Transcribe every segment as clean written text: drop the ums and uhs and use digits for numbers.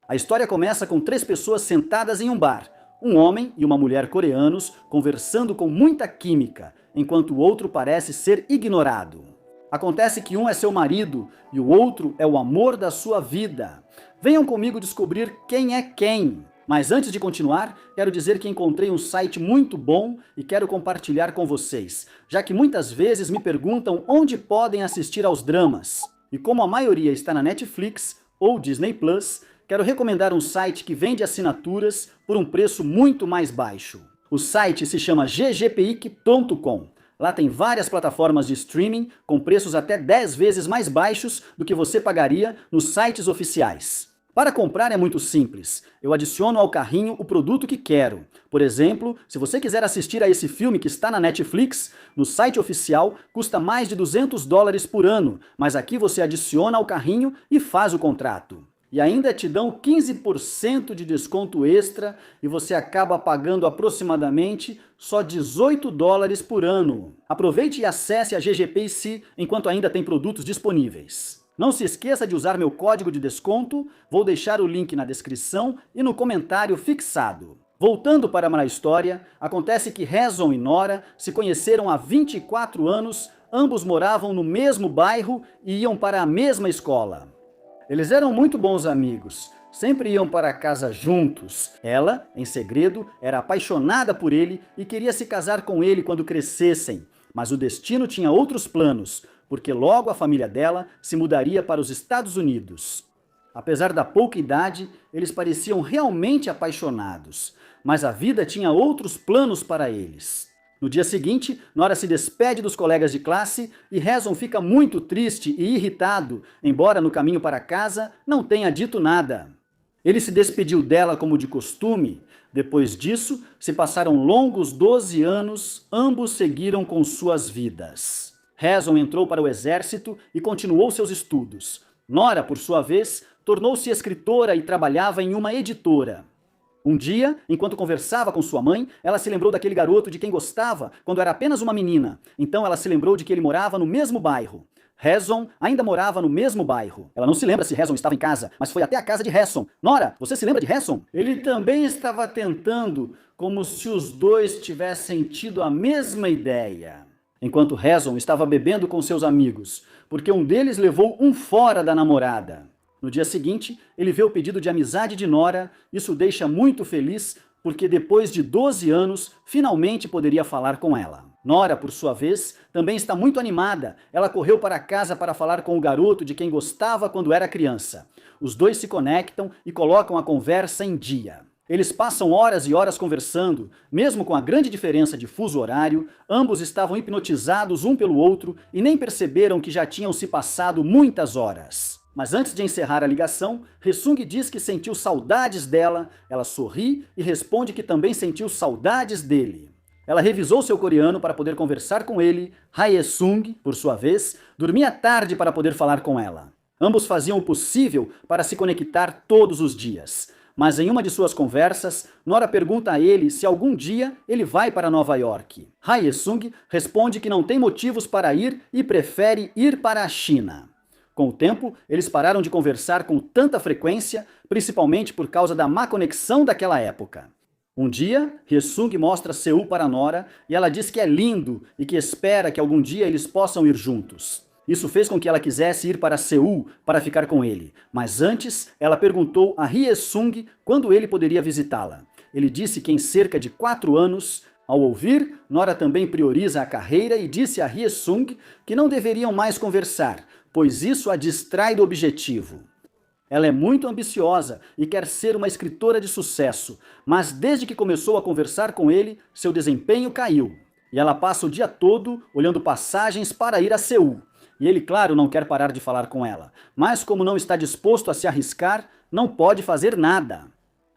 A história começa com três pessoas sentadas em um bar. Um homem e uma mulher coreanos conversando com muita química, enquanto o outro parece ser ignorado. Acontece que um é seu marido e o outro é o amor da sua vida. Venham comigo descobrir quem é quem. Mas antes de continuar, quero dizer que encontrei um site muito bom e quero compartilhar com vocês, já que muitas vezes me perguntam onde podem assistir aos dramas. E como a maioria está na Netflix ou Disney Plus, quero recomendar um site que vende assinaturas por um preço muito mais baixo. O site se chama ggpic.com. Lá tem várias plataformas de streaming com preços até 10 vezes mais baixos do que você pagaria nos sites oficiais. Para comprar é muito simples. Eu adiciono ao carrinho o produto que quero. Por exemplo, se você quiser assistir a esse filme que está na Netflix, no site oficial custa mais de $200 por ano, mas aqui você adiciona ao carrinho e faz o contrato. E ainda te dão 15% de desconto extra e você acaba pagando aproximadamente só $18 por ano. Aproveite e acesse a GGPC enquanto ainda tem produtos disponíveis. Não se esqueça de usar meu código de desconto, vou deixar o link na descrição e no comentário fixado. Voltando para a história, acontece que Hezon e Nora se conheceram há 24 anos, ambos moravam no mesmo bairro e iam para a mesma escola. Eles eram muito bons amigos, sempre iam para casa juntos. Ela, em segredo, era apaixonada por ele e queria se casar com ele quando crescessem, mas o destino tinha outros planos, porque logo a família dela se mudaria para os Estados Unidos. Apesar da pouca idade, eles pareciam realmente apaixonados, mas a vida tinha outros planos para eles. No dia seguinte, Nora se despede dos colegas de classe e Hezon fica muito triste e irritado, embora no caminho para casa não tenha dito nada. Ele se despediu dela como de costume. Depois disso, se passaram longos 12 anos, ambos seguiram com suas vidas. Hezon entrou para o exército e continuou seus estudos. Nora, por sua vez, tornou-se escritora e trabalhava em uma editora. Um dia, enquanto conversava com sua mãe, ela se lembrou daquele garoto de quem gostava quando era apenas uma menina. Então ela se lembrou de que ele morava no mesmo bairro. Hezon ainda morava no mesmo bairro. Ela não se lembra se Hezon estava em casa, mas foi até a casa de Hezon. Nora, você se lembra de Hezon? Ele também estava tentando, como se os dois tivessem tido a mesma ideia. Enquanto Hezon estava bebendo com seus amigos, porque um deles levou um fora da namorada. No dia seguinte, ele vê o pedido de amizade de Nora, isso o deixa muito feliz, porque depois de 12 anos, finalmente poderia falar com ela. Nora, por sua vez, também está muito animada. Ela correu para casa para falar com o garoto de quem gostava quando era criança. Os dois se conectam e colocam a conversa em dia. Eles passam horas e horas conversando, mesmo com a grande diferença de fuso horário, ambos estavam hipnotizados um pelo outro e nem perceberam que já tinham se passado muitas horas. Mas antes de encerrar a ligação, Haesung diz que sentiu saudades dela, ela sorri e responde que também sentiu saudades dele. Ela revisou seu coreano para poder conversar com ele, Haesung, por sua vez, dormia tarde para poder falar com ela. Ambos faziam o possível para se conectar todos os dias. Mas em uma de suas conversas, Nora pergunta a ele se algum dia ele vai para Nova York. Haesung responde que não tem motivos para ir e prefere ir para a China. Com o tempo, eles pararam de conversar com tanta frequência, principalmente por causa da má conexão daquela época. Um dia, Haesung mostra Seul para Nora e ela diz que é lindo e que espera que algum dia eles possam ir juntos. Isso fez com que ela quisesse ir para Seul para ficar com ele, mas antes ela perguntou a Haesung quando ele poderia visitá-la. Ele disse que em cerca de 4 anos. Ao ouvir, Nora também prioriza a carreira e disse a Haesung que não deveriam mais conversar, pois isso a distrai do objetivo. Ela é muito ambiciosa e quer ser uma escritora de sucesso, mas desde que começou a conversar com ele, seu desempenho caiu. E ela passa o dia todo olhando passagens para ir a Seul. E ele, claro, não quer parar de falar com ela, mas como não está disposto a se arriscar, não pode fazer nada.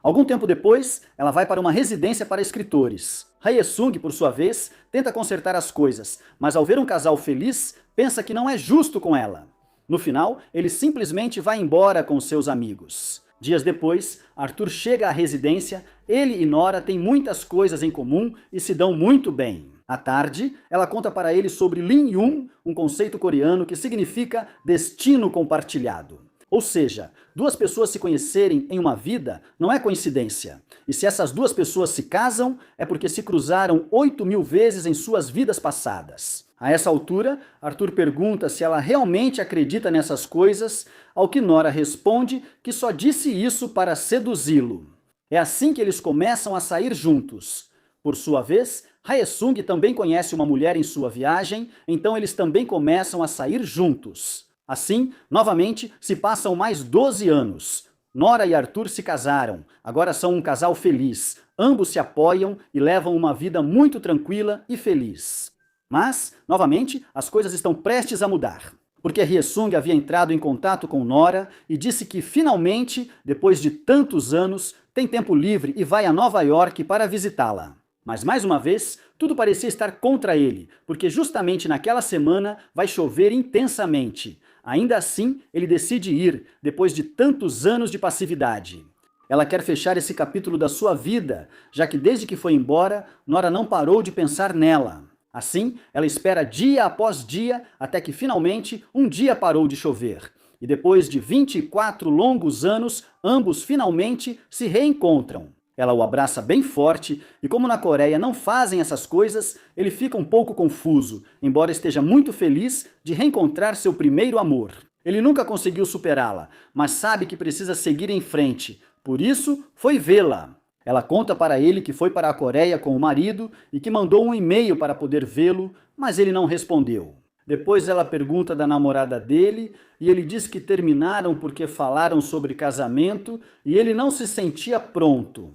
Algum tempo depois, ela vai para uma residência para escritores. Haesung, por sua vez, tenta consertar as coisas, mas ao ver um casal feliz, pensa que não é justo com ela. No final, ele simplesmente vai embora com seus amigos. Dias depois, Arthur chega à residência, ele e Nora têm muitas coisas em comum e se dão muito bem. À tarde, ela conta para ele sobre Lin Yun, um conceito coreano que significa destino compartilhado. Ou seja, duas pessoas se conhecerem em uma vida não é coincidência. E se essas duas pessoas se casam, é porque se cruzaram 8.000 vezes em suas vidas passadas. A essa altura, Arthur pergunta se ela realmente acredita nessas coisas, ao que Nora responde que só disse isso para seduzi-lo. É assim que eles começam a sair juntos. Por sua vez, Haesung também conhece uma mulher em sua viagem, então eles também começam a sair juntos. Assim, novamente, se passam mais 12 anos. Nora e Arthur se casaram, agora são um casal feliz. Ambos se apoiam e levam uma vida muito tranquila e feliz. Mas, novamente, as coisas estão prestes a mudar. Porque Haesung havia entrado em contato com Nora e disse que finalmente, depois de tantos anos, tem tempo livre e vai a Nova York para visitá-la. Mas mais uma vez, tudo parecia estar contra ele, porque justamente naquela semana vai chover intensamente. Ainda assim, ele decide ir, depois de tantos anos de passividade. Ela quer fechar esse capítulo da sua vida, já que desde que foi embora, Nora não parou de pensar nela. Assim, ela espera dia após dia, até que finalmente um dia parou de chover. E depois de 24 longos anos, ambos finalmente se reencontram. Ela o abraça bem forte, e como na Coreia não fazem essas coisas, ele fica um pouco confuso, embora esteja muito feliz de reencontrar seu primeiro amor. Ele nunca conseguiu superá-la, mas sabe que precisa seguir em frente, por isso foi vê-la. Ela conta para ele que foi para a Coreia com o marido e que mandou um e-mail para poder vê-lo, mas ele não respondeu. Depois ela pergunta da namorada dele e ele diz que terminaram porque falaram sobre casamento e ele não se sentia pronto.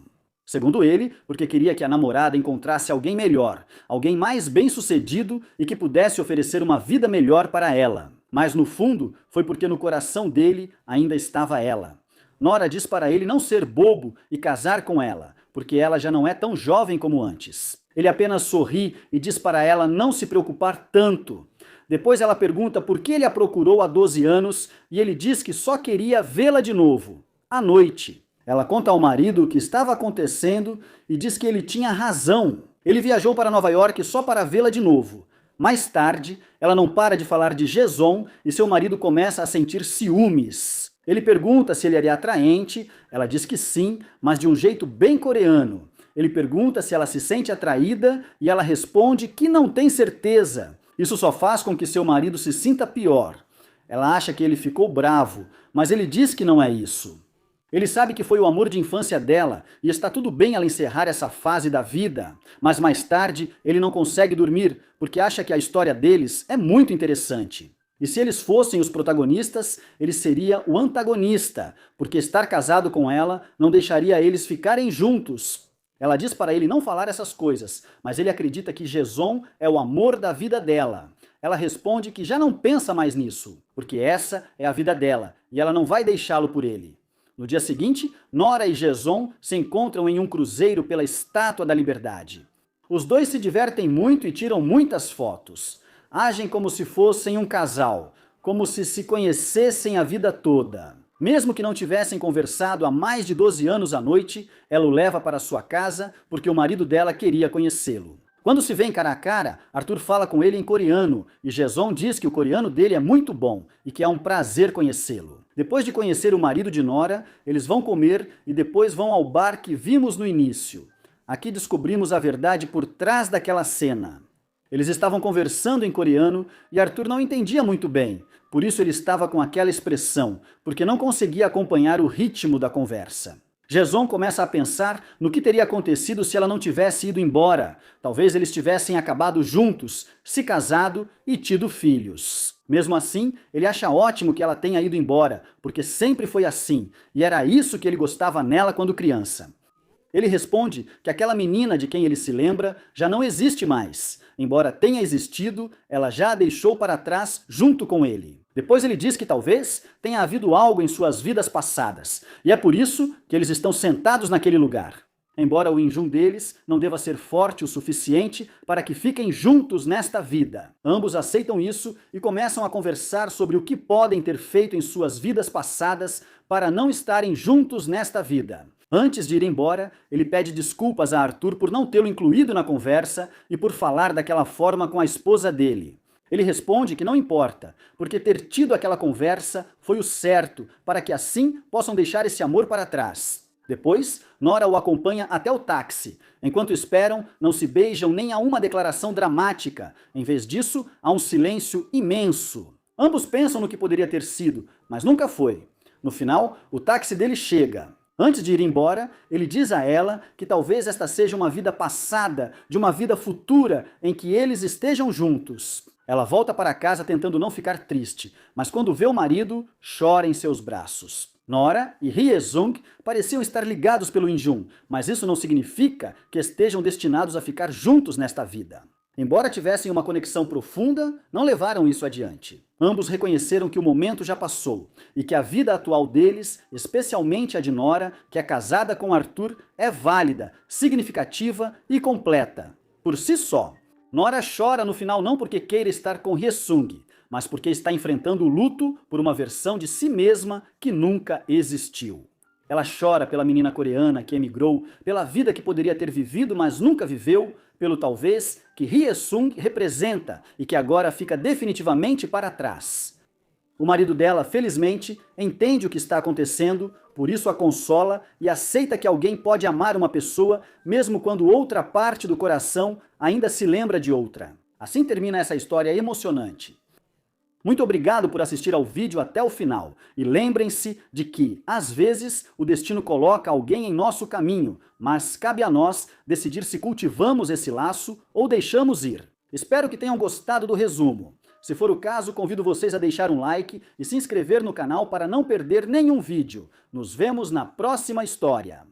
Segundo ele, porque queria que a namorada encontrasse alguém melhor, alguém mais bem-sucedido e que pudesse oferecer uma vida melhor para ela. Mas no fundo, foi porque no coração dele ainda estava ela. Nora diz para ele não ser bobo e casar com ela, porque ela já não é tão jovem como antes. Ele apenas sorri e diz para ela não se preocupar tanto. Depois ela pergunta por que ele a procurou há 12 anos e ele diz que só queria vê-la de novo, à noite. Ela conta ao marido o que estava acontecendo e diz que ele tinha razão. Ele viajou para Nova York só para vê-la de novo. Mais tarde, ela não para de falar de Jaeson e seu marido começa a sentir ciúmes. Ele pergunta se ele é atraente, ela diz que sim, mas de um jeito bem coreano. Ele pergunta se ela se sente atraída e ela responde que não tem certeza. Isso só faz com que seu marido se sinta pior. Ela acha que ele ficou bravo, mas ele diz que não é isso. Ele sabe que foi o amor de infância dela e está tudo bem ela encerrar essa fase da vida, mas mais tarde ele não consegue dormir porque acha que a história deles é muito interessante. E se eles fossem os protagonistas, ele seria o antagonista, porque estar casado com ela não deixaria eles ficarem juntos. Ela diz para ele não falar essas coisas, mas ele acredita que Jaeson é o amor da vida dela. Ela responde que já não pensa mais nisso, porque essa é a vida dela e ela não vai deixá-lo por ele. No dia seguinte, Nora e Jaeson se encontram em um cruzeiro pela Estátua da Liberdade. Os dois se divertem muito e tiram muitas fotos. Agem como se fossem um casal, como se conhecessem a vida toda. Mesmo que não tivessem conversado há mais de 12 anos à noite, ela o leva para sua casa porque o marido dela queria conhecê-lo. Quando se vêem cara a cara, Arthur fala com ele em coreano e Jaeson diz que o coreano dele é muito bom e que é um prazer conhecê-lo. Depois de conhecer o marido de Nora, eles vão comer e depois vão ao bar que vimos no início. Aqui descobrimos a verdade por trás daquela cena. Eles estavam conversando em coreano e Arthur não entendia muito bem, por isso ele estava com aquela expressão, porque não conseguia acompanhar o ritmo da conversa. Jaeson começa a pensar no que teria acontecido se ela não tivesse ido embora. Talvez eles tivessem acabado juntos, se casado e tido filhos. Mesmo assim, ele acha ótimo que ela tenha ido embora, porque sempre foi assim, e era isso que ele gostava nela quando criança. Ele responde que aquela menina de quem ele se lembra já não existe mais. Embora tenha existido, ela já a deixou para trás junto com ele. Depois ele diz que talvez tenha havido algo em suas vidas passadas, e é por isso que eles estão sentados naquele lugar. Embora o Injun deles não deva ser forte o suficiente para que fiquem juntos nesta vida. Ambos aceitam isso e começam a conversar sobre o que podem ter feito em suas vidas passadas para não estarem juntos nesta vida. Antes de ir embora, ele pede desculpas a Arthur por não tê-lo incluído na conversa e por falar daquela forma com a esposa dele. Ele responde que não importa, porque ter tido aquela conversa foi o certo, para que assim possam deixar esse amor para trás. Depois, Nora o acompanha até o táxi. Enquanto esperam, não se beijam nem há uma declaração dramática. Em vez disso, há um silêncio imenso. Ambos pensam no que poderia ter sido, mas nunca foi. No final, o táxi dele chega. Antes de ir embora, ele diz a ela que talvez esta seja uma vida passada, de uma vida futura em que eles estejam juntos. Ela volta para casa tentando não ficar triste, mas quando vê o marido, chora em seus braços. Nora e Hye-sung pareciam estar ligados pelo In-jun, mas isso não significa que estejam destinados a ficar juntos nesta vida. Embora tivessem uma conexão profunda, não levaram isso adiante. Ambos reconheceram que o momento já passou e que a vida atual deles, especialmente a de Nora, que é casada com Arthur, é válida, significativa e completa. Por si só. Nora chora no final não porque queira estar com Hye-sung, mas porque está enfrentando o luto por uma versão de si mesma que nunca existiu. Ela chora pela menina coreana que emigrou, pela vida que poderia ter vivido, mas nunca viveu, pelo talvez que Hye-sung representa e que agora fica definitivamente para trás. O marido dela, felizmente, entende o que está acontecendo, por isso a consola e aceita que alguém pode amar uma pessoa, mesmo quando outra parte do coração ainda se lembra de outra. Assim termina essa história emocionante. Muito obrigado por assistir ao vídeo até o final. E lembrem-se de que, às vezes, o destino coloca alguém em nosso caminho, mas cabe a nós decidir se cultivamos esse laço ou deixamos ir. Espero que tenham gostado do resumo. Se for o caso, convido vocês a deixar um like e se inscrever no canal para não perder nenhum vídeo. Nos vemos na próxima história.